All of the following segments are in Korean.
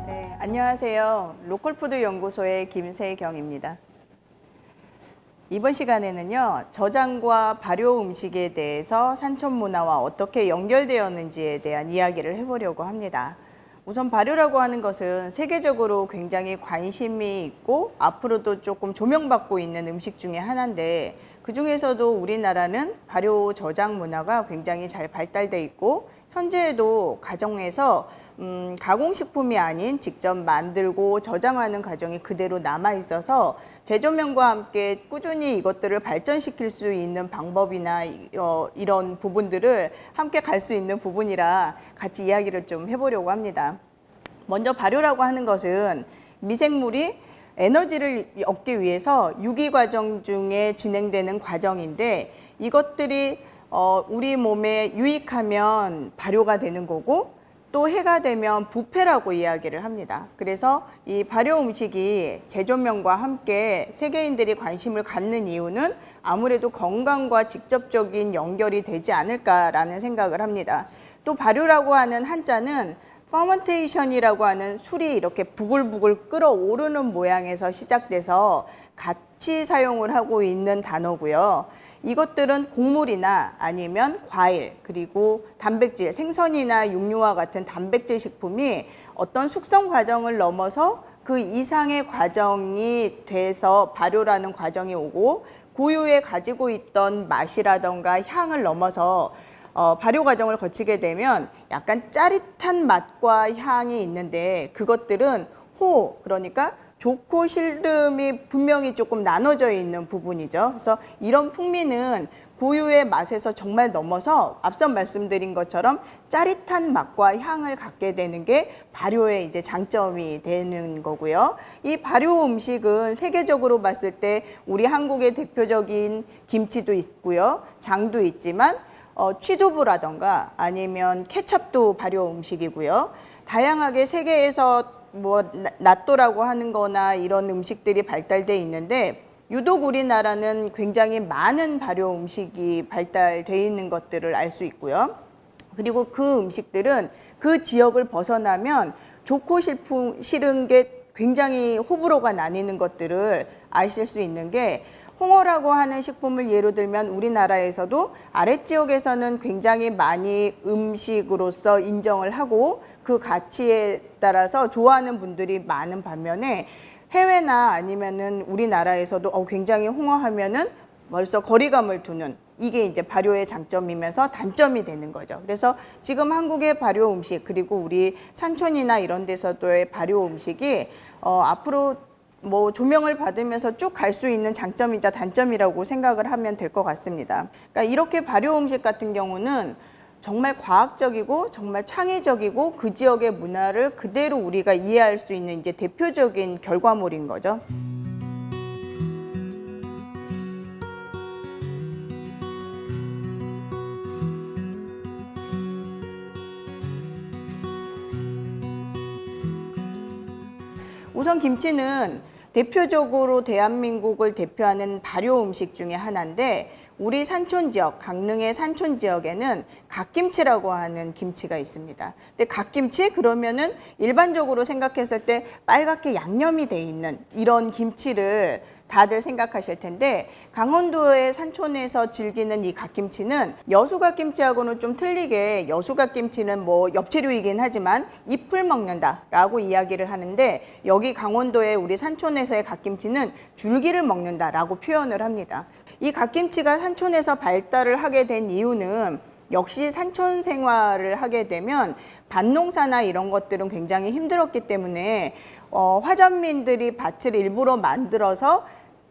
네, 안녕하세요. 로컬푸드 연구소의 김세경입니다. 이번 시간에는요, 저장과 발효 음식에 대해서 산촌 문화와 어떻게 연결되었는지에 대한 이야기를 해보려고 합니다. 우선 발효라고 하는 것은 세계적으로 굉장히 관심이 있고 앞으로도 조금 조명받고 있는 음식 중에 하나인데, 그 중에서도 우리나라는 발효 저장 문화가 굉장히 잘 발달돼 있고 현재에도 가정에서 가공식품이 아닌 직접 만들고 저장하는 과정이 그대로 남아 있어서 재조명과 함께 꾸준히 이것들을 발전시킬 수 있는 방법이나 이런 부분들을 함께 갈 수 있는 부분이라 같이 이야기를 좀 해보려고 합니다. 먼저 발효라고 하는 것은 미생물이 에너지를 얻기 위해서 유기 과정 중에 진행되는 과정인데, 이것들이 우리 몸에 유익하면 발효가 되는 거고 또 해가 되면 부패라고 이야기를 합니다. 그래서 이 발효 음식이 재조명과 함께 세계인들이 관심을 갖는 이유는 아무래도 건강과 직접적인 연결이 되지 않을까라는 생각을 합니다. 또 발효라고 하는 한자는 퍼먼테이션이라고 하는 술이 이렇게 부글부글 끓어오르는 모양에서 시작돼서 같이 사용을 하고 있는 단어고요. 이것들은 곡물이나 아니면 과일, 그리고 단백질, 생선이나 육류와 같은 단백질 식품이 어떤 숙성 과정을 넘어서 그 이상의 과정이 돼서 발효라는 과정이 오고, 고유에 가지고 있던 맛이라던가 향을 넘어서 발효 과정을 거치게 되면 약간 짜릿한 맛과 향이 있는데, 그것들은 그러니까 좋고 싫음이 분명히 조금 나눠져 있는 부분이죠. 그래서 이런 풍미는 고유의 맛에서 정말 넘어서 앞서 말씀드린 것처럼 짜릿한 맛과 향을 갖게 되는 게 발효의 이제 장점이 되는 거고요. 이 발효 음식은 세계적으로 봤을 때 우리 한국의 대표적인 김치도 있고요, 장도 있지만 취두부라던가 아니면 케첩도 발효 음식이고요. 다양하게 세계에서 나또라고 하는 거나 이런 음식들이 발달돼 있는데, 유독 우리나라는 굉장히 많은 발효 음식이 발달돼 있는 것들을 알 수 있고요. 그리고 그 음식들은 그 지역을 벗어나면 좋고 싫은 게 굉장히 호불호가 나뉘는 것들을 아실 수 있는 게, 홍어라고 하는 식품을 예로 들면 우리나라에서도 아랫지역에서는 굉장히 많이 음식으로서 인정을 하고 그 가치에 따라서 좋아하는 분들이 많은 반면에, 해외나 아니면은 우리나라에서도 굉장히 홍어 하면은 벌써 거리감을 두는, 이게 이제 발효의 장점이면서 단점이 되는 거죠. 그래서 지금 한국의 발효 음식, 그리고 우리 산촌이나 이런 데서도의 발효 음식이 앞으로 조명을 받으면서 쭉 갈 수 있는 장점이자 단점이라고 생각을 하면 될 것 같습니다. 그러니까 이렇게 발효 음식 같은 경우는 정말 과학적이고 정말 창의적이고 그 지역의 문화를 그대로 우리가 이해할 수 있는 이제 대표적인 결과물인 거죠. 우선 김치는 대표적으로 대한민국을 대표하는 발효 음식 중에 하나인데, 우리 산촌 지역, 강릉의 산촌 지역에는 갓김치라고 하는 김치가 있습니다. 근데 갓김치 그러면은 일반적으로 생각했을 때 빨갛게 양념이 돼 있는 이런 김치를 다들 생각하실 텐데, 강원도의 산촌에서 즐기는 이 갓김치는 여수갓김치하고는 좀 틀리게, 여수갓김치는 엽채류이긴 하지만 잎을 먹는다라고 이야기를 하는데, 여기 강원도의 우리 산촌에서의 갓김치는 줄기를 먹는다라고 표현을 합니다. 이 갓김치가 산촌에서 발달을 하게 된 이유는, 역시 산촌 생활을 하게 되면 밭농사나 이런 것들은 굉장히 힘들었기 때문에 화전민들이 밭을 일부러 만들어서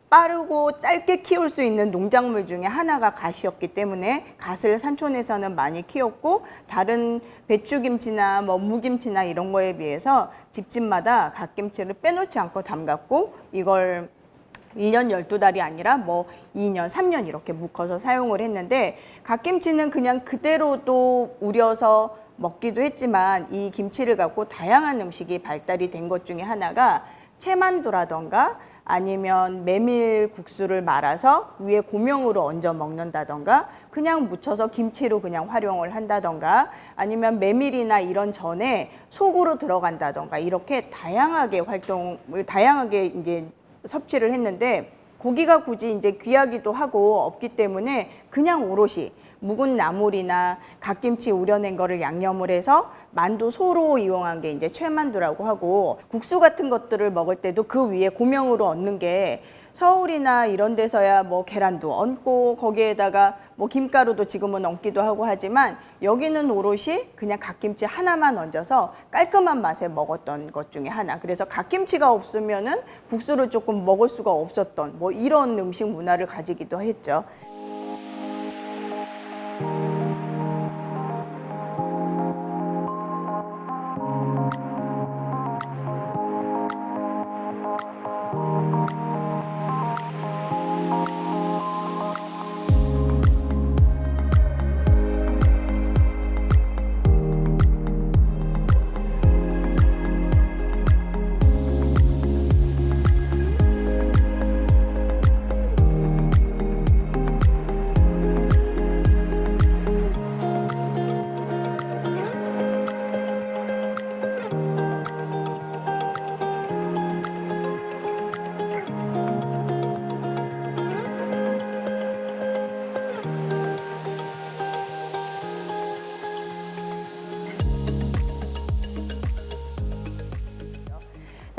빠르고 짧게 키울 수 있는 농작물 중에 하나가 갓이었기 때문에 갓을 산촌에서는 많이 키웠고, 다른 배추김치나 무김치나 이런 거에 비해서 집집마다 갓김치를 빼놓지 않고 담갔고, 이걸 1년 12달이 아니라 2년, 3년 이렇게 묵혀서 사용을 했는데, 갓김치는 그냥 그대로도 우려서 먹기도 했지만, 이 김치를 갖고 다양한 음식이 발달이 된 것 중에 하나가 채만두라던가 아니면 메밀 국수를 말아서 위에 고명으로 얹어 먹는다던가 그냥 무쳐서 김치로 그냥 활용을 한다던가 아니면 메밀이나 이런 전에 속으로 들어간다던가 이렇게 다양하게 이제 섭취를 했는데 고기가 굳이 이제 귀하기도 하고 없기 때문에 그냥 오롯이 묵은 나물이나 갓김치 우려낸 거를 양념을 해서 만두 소로 이용한 게 이제 채만두라고 하고 국수 같은 것들을 먹을 때도 그 위에 고명으로 얹는 게 서울이나 이런 데서야 뭐 계란도 얹고 거기에다가 뭐 김가루도 지금은 얹기도 하고 하지만 여기는 오롯이 그냥 갓김치 하나만 얹어서 깔끔한 맛에 먹었던 것 중에 하나. 그래서 갓김치가 없으면은 국수를 조금 먹을 수가 없었던 뭐 이런 음식 문화를 가지기도 했죠.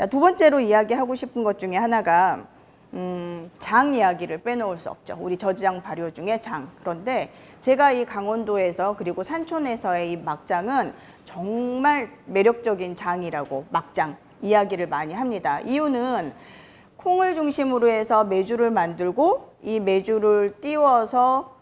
자, 두 번째로 이야기하고 싶은 것 중에 하나가 장 이야기를 빼놓을 수 없죠. 우리 저장 발효 중에 장. 그런데 제가 이 강원도에서 그리고 산촌에서의 이 막장은 정말 매력적인 장이라고 막장 이야기를 많이 합니다. 이유는 콩을 중심으로 해서 메주를 만들고 이 메주를 띄워서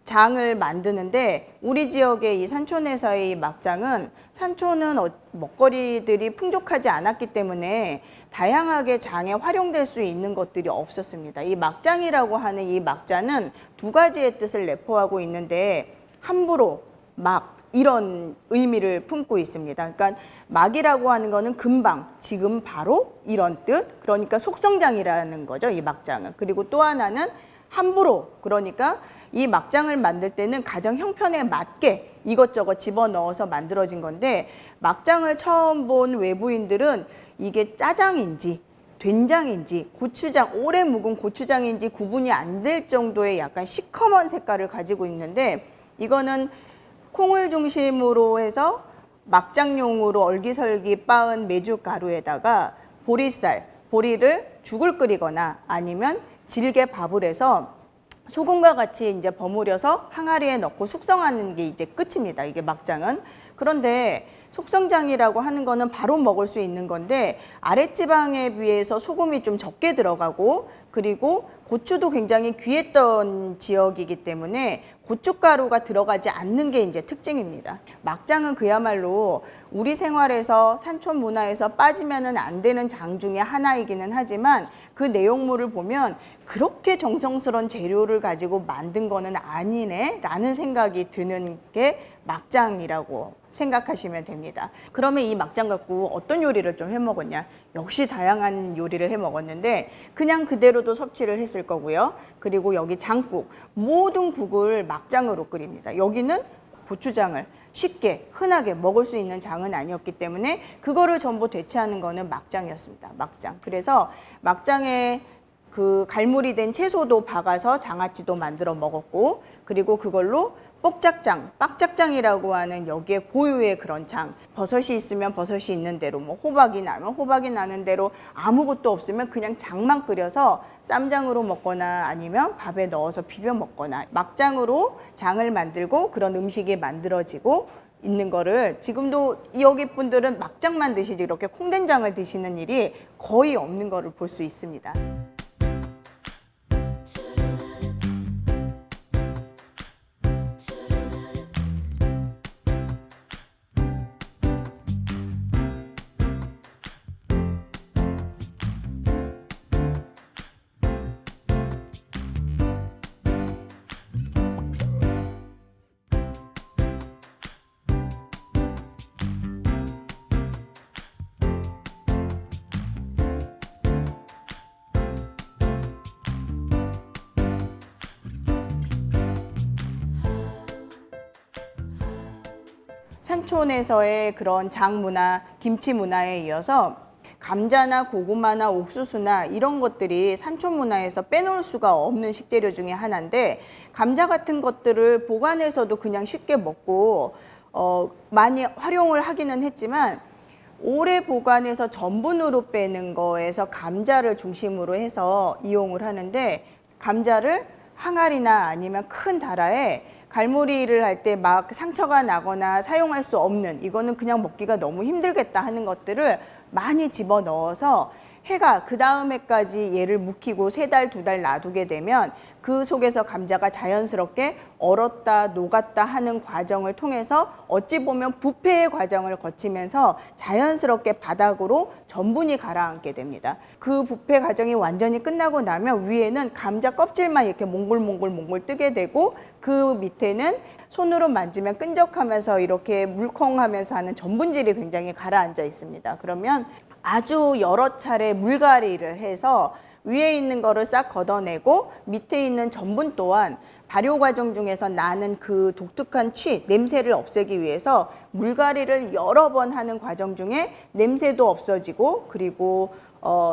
장을 만드는데 우리 지역의 이 산촌에서의 이 막장은 산촌은 먹거리들이 풍족하지 않았기 때문에 다양하게 장에 활용될 수 있는 것들이 없었습니다. 이 막장이라고 하는 이 막자는 두 가지의 뜻을 내포하고 있는데 함부로 막 이런 의미를 품고 있습니다. 그러니까 막이라고 하는 거는 금방, 지금 바로 이런 뜻. 그러니까 속성장이라는 거죠, 이 막장은. 그리고 또 하나는 함부로, 그러니까 이 막장을 만들 때는 가정 형편에 맞게 이것저것 집어넣어서 만들어진 건데 막장을 처음 본 외부인들은 이게 짜장인지 된장인지 고추장, 오래 묵은 고추장인지 구분이 안 될 정도의 약간 시커먼 색깔을 가지고 있는데 이거는 콩을 중심으로 해서 막장용으로 얼기설기 빻은 메주가루에다가 보리쌀, 보리를 죽을 끓이거나 아니면 질게 밥을 해서 소금과 같이 이제 버무려서 항아리에 넣고 숙성하는 게 이제 끝입니다. 이게 막장은. 그런데 속성장이라고 하는 거는 바로 먹을 수 있는 건데 아랫지방에 비해서 소금이 좀 적게 들어가고 그리고 고추도 굉장히 귀했던 지역이기 때문에 고춧가루가 들어가지 않는 게 이제 특징입니다. 막장은 그야말로 우리 생활에서 산촌 문화에서 빠지면은 안 되는 장 중에 하나이기는 하지만 그 내용물을 보면 그렇게 정성스러운 재료를 가지고 만든 거는 아니네 라는 생각이 드는 게 막장이라고 생각하시면 됩니다. 그러면 이 막장 갖고 어떤 요리를 좀 해 먹었냐? 역시 다양한 요리를 해 먹었는데 그냥 그대로도 섭취를 했을 거고요. 그리고 여기 장국, 모든 국을 막장으로 끓입니다. 여기는 고추장을 쉽게 흔하게 먹을 수 있는 장은 아니었기 때문에 그거를 전부 대체하는 거는 막장이었습니다. 막장. 그래서 막장에 그 갈무리 된 채소도 박아서 장아찌도 만들어 먹었고 그리고 그걸로 뻑짝장, 빡짝장이라고 하는 여기에 고유의 그런 장, 버섯이 있으면 버섯이 있는 대로, 뭐 호박이 나면 호박이 나는 대로 아무것도 없으면 그냥 장만 끓여서 쌈장으로 먹거나 아니면 밥에 넣어서 비벼 먹거나 막장으로 장을 만들고 그런 음식이 만들어지고 있는 거를 지금도 여기 분들은 막장만 드시지 이렇게 콩된장을 드시는 일이 거의 없는 거를 볼 수 있습니다. 산촌에서의 그런 장 문화, 김치 문화에 이어서 감자나 고구마나 옥수수나 이런 것들이 산촌 문화에서 빼놓을 수가 없는 식재료 중에 하나인데, 감자 같은 것들을 보관해서도 그냥 쉽게 먹고 많이 활용을 하기는 했지만, 오래 보관해서 전분으로 빼는 거에서 감자를 중심으로 해서 이용을 하는데, 감자를 항아리나 아니면 큰 다라에 갈무리를 할 때 막 상처가 나거나 사용할 수 없는, 이거는 그냥 먹기가 너무 힘들겠다 하는 것들을 많이 집어넣어서 해가 그 다음 해까지 얘를 묵히고 3달, 2달 놔두게 되면 그 속에서 감자가 자연스럽게 얼었다 녹았다 하는 과정을 통해서 어찌 보면 부패의 과정을 거치면서 자연스럽게 바닥으로 전분이 가라앉게 됩니다. 그 부패 과정이 완전히 끝나고 나면 위에는 감자 껍질만 이렇게 몽골 뜨게 되고, 그 밑에는 손으로 만지면 끈적하면서 이렇게 물컹하면서 하는 전분질이 굉장히 가라앉아 있습니다. 그러면 아주 여러 차례 물갈이를 해서 위에 있는 거를 싹 걷어내고 밑에 있는 전분 또한 발효 과정 중에서 나는 그 독특한 냄새를 없애기 위해서 물갈이를 여러 번 하는 과정 중에 냄새도 없어지고, 그리고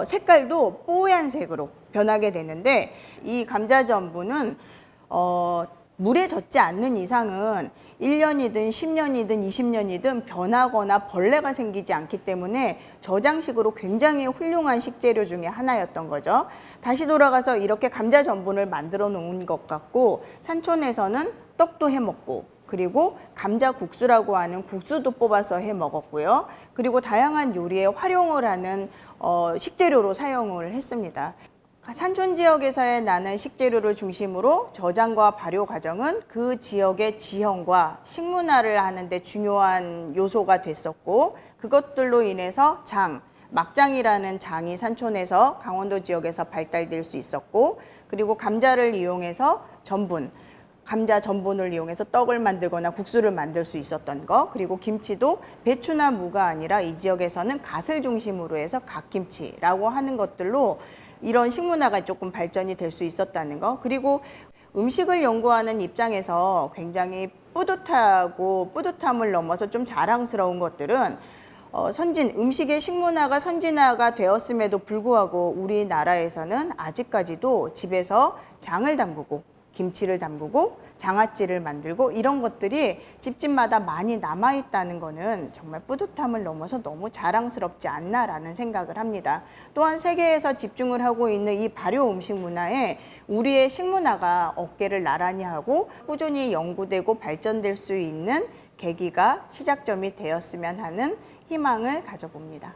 색깔도 뽀얀색으로 변하게 되는데, 이 감자 전분은 물에 젖지 않는 이상은 1년이든 10년이든 20년이든 변하거나 벌레가 생기지 않기 때문에 저장식으로 굉장히 훌륭한 식재료 중에 하나였던 거죠. 다시 돌아가서 이렇게 감자 전분을 만들어 놓은 것 같고, 산촌에서는 떡도 해 먹고, 그리고 감자 국수라고 하는 국수도 뽑아서 해 먹었고요. 그리고 다양한 요리에 활용을 하는 식재료로 사용을 했습니다. 산촌 지역에서의 나는 식재료를 중심으로 저장과 발효 과정은 그 지역의 지형과 식문화를 하는데 중요한 요소가 됐었고, 그것들로 인해서 막장이라는 장이 산촌에서 강원도 지역에서 발달될 수 있었고, 그리고 감자를 이용해서 감자 전분을 이용해서 떡을 만들거나 국수를 만들 수 있었던 거, 그리고 김치도 배추나 무가 아니라 이 지역에서는 갓을 중심으로 해서 갓김치라고 하는 것들로 이런 식문화가 조금 발전이 될 수 있었다는 거. 그리고 음식을 연구하는 입장에서 굉장히 뿌듯함을 넘어서 좀 자랑스러운 것들은 음식의 식문화가 선진화가 되었음에도 불구하고 우리나라에서는 아직까지도 집에서 장을 담그고 김치를 담그고 장아찌를 만들고 이런 것들이 집집마다 많이 남아있다는 거는 정말 뿌듯함을 넘어서 너무 자랑스럽지 않나라는 생각을 합니다. 또한 세계에서 집중을 하고 있는 이 발효 음식 문화에 우리의 식문화가 어깨를 나란히 하고 꾸준히 연구되고 발전될 수 있는 계기가 시작점이 되었으면 하는 희망을 가져봅니다.